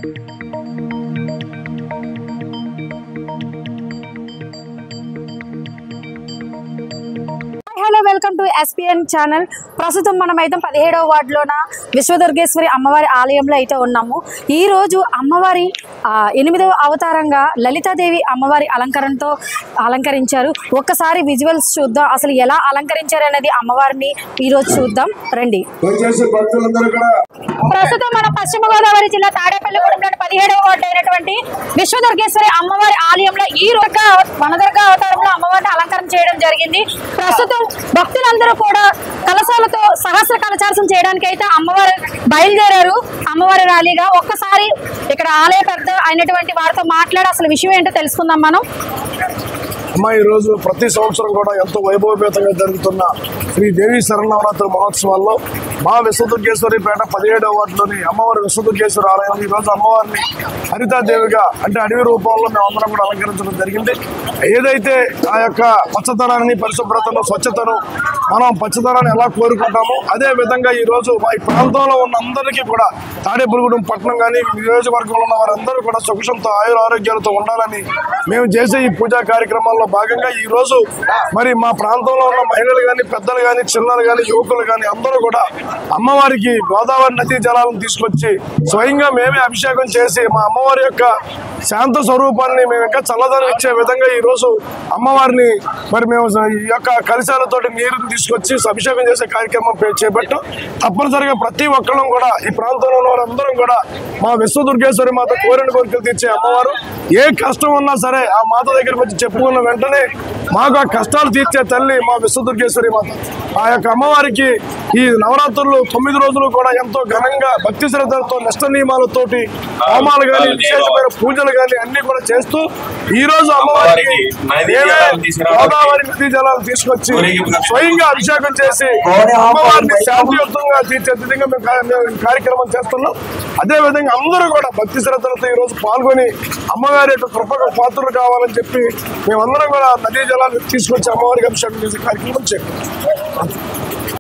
Hello welcome to SPN channel. ప్రస్తుతం మనమైతే 17వ వార్డులోన విశ్వదుర్గేశ్వరి అమ్మవారి ఆలయంలో అయితే ఉన్నాము. ఈరోజు అమ్మవారి 8వ అవతారంగా లలితాదేవి అమ్మవారి అలంకరించారు. ఒక్కసారి విజువల్స్ చూద్దాం, అసలు ఎలా అలంకరించారు అనేది అమ్మవారిని ఈరోజు చూద్దాం రండి. ప్రస్తుతం మన పశ్చిమ గోదావరి జిల్లా తాడేపల్లిగూడెంలోని 17వ వార్డు అయినటువంటి విశ్వదుర్గేశ్వరి అమ్మవారి ఆలయంలో ఈ రోజు వనదుర్గా అవతారంలో అమ్మవారిని అలంకరణ చేయడం జరిగింది. ప్రస్తుతం భక్తులందరూ కూడా కలశాలతో సహస్ర కలశాసనం చేయడానికి అయితే అమ్మవారు బయలుదేరారు. అమ్మవారి ర్యాలీగా ఒక్కసారి ఇక్కడ ఆలయ పెద్ద అయినటువంటి వారితో మాట్లాడి అసలు విషయం ఏంటో తెలుసుకుందాం మనం. అమ్మ, ఈ రోజు ప్రతి సంవత్సరం కూడా ఎంతో వైభవపేతంగా జరుగుతున్న శ్రీదేవి శరన్నవరాత్రి మహోత్సవాల్లో మా విశ్వదుర్గేశ్వరిపేట 17వ వార్డులోని అమ్మవారి విశ్వదుర్గేశ్వరి ఆలయం ఈ రోజు అమ్మవారిని హరితాదేవిగా అంటే అడవి రూపంలో మేమందరం కూడా అలంకరించడం జరిగింది. ఏదైతే ఆ యొక్క పచ్చదనాన్ని, పరిశుభ్రతను, స్వచ్ఛతను మనం పచ్చదనాన్ని ఎలా కోరుకుంటామో అదే విధంగా ఈ రోజు మా ప్రాంతంలో ఉన్న అందరికీ కూడా తాడేపల్లిగూడెం పట్టణం కానీ నియోజకవర్గంలో ఉన్న వారందరూ కూడా సుఖంతో ఆరోగ్యాలతో ఉండాలని మేము చేసే ఈ పూజా కార్యక్రమాల్లో భాగంగా ఈ రోజు మరి మా ప్రాంతంలో ఉన్న మహిళలు కానీ, పెద్దలు కానీ, చిన్నలు కానీ, యువకులు కానీ అందరూ కూడా అమ్మవారికి గోదావరి నదీ జలాలను తీసుకొచ్చి స్వయంగా మేమే అభిషేకం చేసి మా అమ్మవారి యొక్క శాంత స్వరూపాన్ని మేము ఇంకా చల్లదనం ఇచ్చే విధంగా ఈ రోజు అమ్మవారిని మరి మేము ఈ యొక్క కలశాలతోటి నీరుని తీసుకొచ్చి అభిషేకం చేసే కార్యక్రమం చేపట్టాం. తప్పనిసరిగా ప్రతి ఒక్కళ్ళం కూడా ఈ ప్రాంతంలో ఉన్న వారందరం కూడా మా విశ్వదుర్గేశ్వరి మాత కోరిన కోరికలు తీర్చే అమ్మవారు. ఏ కష్టం ఉన్నా సరే ఆ మాత దగ్గరికి వచ్చి చెప్పుకున్న వెంటనే మాకు ఆ కష్టాలు తీర్చే తల్లి మా విశ్వదుర్గేశ్వరి మాత. ఆ యొక్క అమ్మవారికి ఈ నవరాత్రులు 9 రోజులు కూడా ఎంతో ఘనంగా భక్తి శ్రద్ధలతో నిష్ట నియమాలతోటి హోమాలు కానీ, విశేషమైన పూజలు కానీ అన్ని కూడా చేస్తూ ఈ రోజు అమ్మవారికి గోదావరి నదీ జలాలు తీసుకొచ్చి స్వయంగా అభిషేకం చేసి అమ్మవారిని శాంతియుతంగా తీర్చే విధంగా మేము కార్యక్రమం చేస్తున్నాం. అదే విధంగా అందరూ కూడా భక్తి శ్రద్ధలతో ఈ రోజు పాల్గొని అమ్మవారి యొక్క కృపకు పాత్రలు కావాలని చెప్పి మేమందరం కూడా నదీ జలాలు తీసుకొచ్చి అమ్మవారికి అభిషేకం చేసే కార్యక్రమం చేస్తాం.